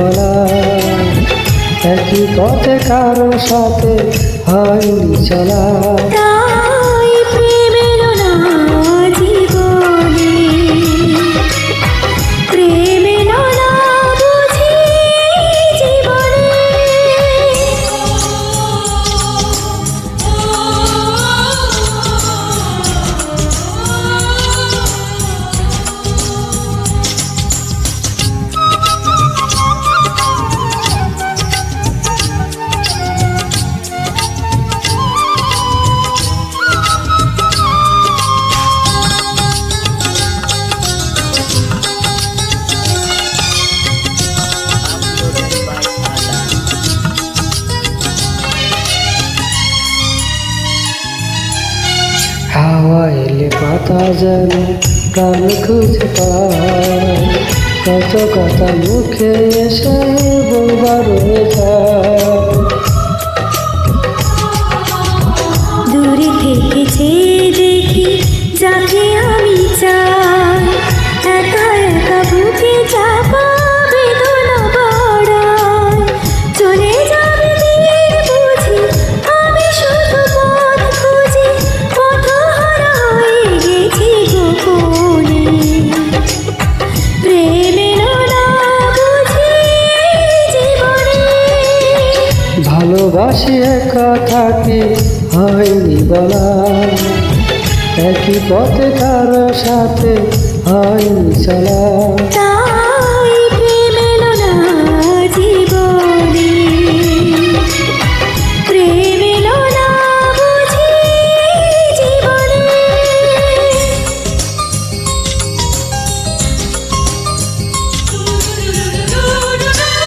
বলা, একই পথে কারো সাথে হয়নি চলা। তাই প্রেম এলো না জীবনে, প্রেম এলো না বুঝি জীবনে। হাওয়া এলে পাতা যেন প্রাণ খুঁজে পায়, কত কথা মুখে এসে বলবার হয়ে যায়। দূরে থেকে চেয়ে দেখি যাকে আমি চাই, একা একা বুকে চাপা বেদনা বাড়ায়। চলে যাবে দিন বুঝি আমি শুধু পথ খুঁজি, পথহারা হয়ে গেছি গোপনে। প্রেম এলো না বুঝি জীবনে। ভালোবাসি কথা কি হয়নি বলা, একই পথে কারো সাথে হয়নি চলা।